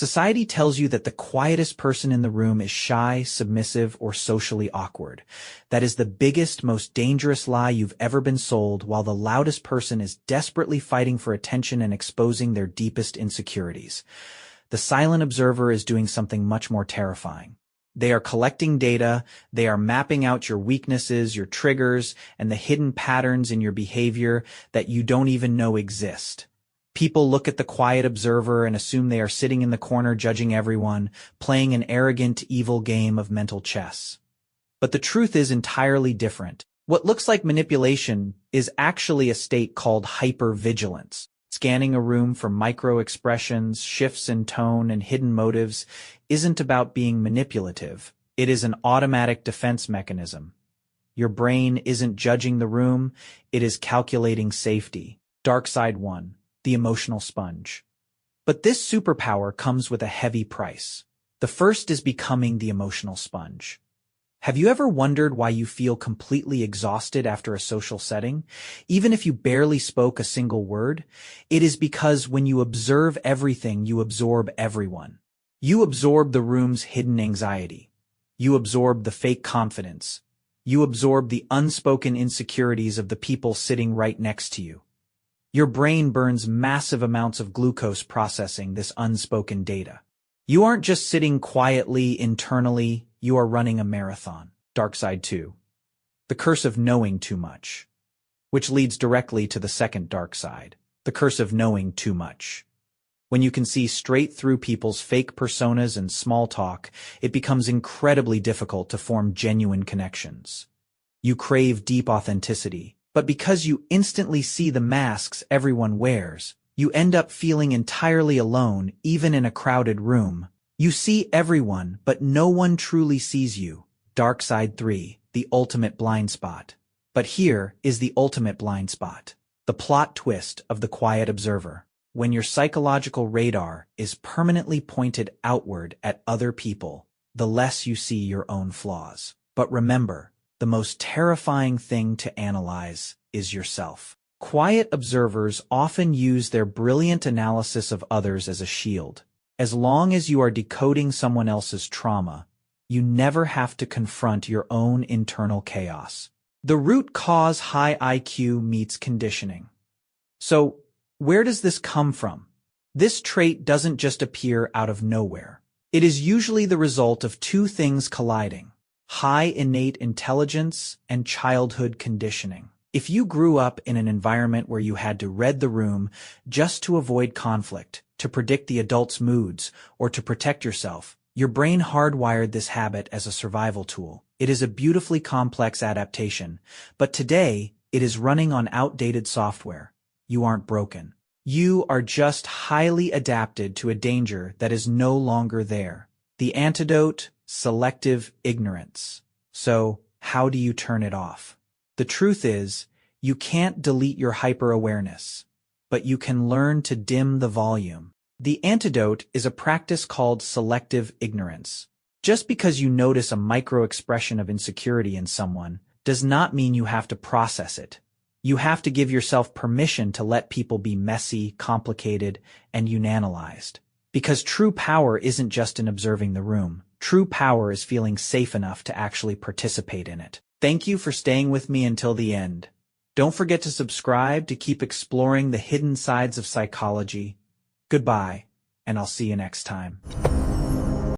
Society tells you that the quietest person in the room is shy, submissive, or socially awkward. That is the biggest, most dangerous lie you've ever been sold, while the loudest person is desperately fighting for attention and exposing their deepest insecurities. The silent observer is doing something much more terrifying. They are collecting data, they are mapping out your weaknesses, your triggers, and the hidden patterns in your behavior that you don't even know exist. People look at the quiet observer and assume they are sitting in the corner judging everyone, playing an arrogant, evil game of mental chess. But the truth is entirely different. What looks like manipulation is actually a state called hyper-vigilance. Scanning a room for micro-expressions, shifts in tone, and hidden motives isn't about being manipulative. It is an automatic defense mechanism. Your brain isn't judging the room, it is calculating safety. Dark side 1. The emotional sponge. But this superpower comes with a heavy price. The first is becoming the emotional sponge. Have you ever wondered why you feel completely exhausted after a social setting? Even if you barely spoke a single word? It is because when you observe everything, you absorb everyone. You absorb the room's hidden anxiety. You absorb the fake confidence. You absorb the unspoken insecurities of the people sitting right next to you. Your brain burns massive amounts of glucose processing this unspoken data. You aren't just sitting quietly internally, you are running a marathon. Dark side 2. The curse of knowing too much. Which leads directly to the second dark side. The curse of knowing too much. When you can see straight through people's fake personas and small talk, it becomes incredibly difficult to form genuine connections. You crave deep authenticity. But because you instantly see the masks everyone wears, you end up feeling entirely alone, even in a crowded room. You see everyone, but no one truly sees you. Dark side 3, the ultimate blind spot. But here is the ultimate blind spot. The plot twist of the quiet observer. When your psychological radar is permanently pointed outward at other people, the less you see your own flaws. But remember, the most terrifying thing to analyze is yourself. Quiet observers often use their brilliant analysis of others as a shield. As long as you are decoding someone else's trauma, you never have to confront your own internal chaos. The root cause high IQ meets conditioning. So, where does this come from? This trait doesn't just appear out of nowhere. It is usually the result of two things colliding: high innate intelligence and childhood conditioning. If you grew up in an environment where you had to read the room just to avoid conflict, to predict the adult's moods, or to protect yourself, your brain hardwired this habit as a survival tool. It is a beautifully complex adaptation, but today it is running on outdated software. You aren't broken. You are just highly adapted to a danger that is no longer there. The antidote: selective ignorance. So, how do you turn it off? The truth is, you can't delete your hyper-awareness, but you can learn to dim the volume. The antidote is a practice called selective ignorance. Just because you notice a micro-expression of insecurity in someone does not mean you have to process it. You have to give yourself permission to let people be messy, complicated, and unanalyzed. Because true power isn't just in observing the room. True power is feeling safe enough to actually participate in it. Thank you for staying with me until the end. Don't forget to subscribe to keep exploring the hidden sides of psychology. Goodbye, and I'll see you next time.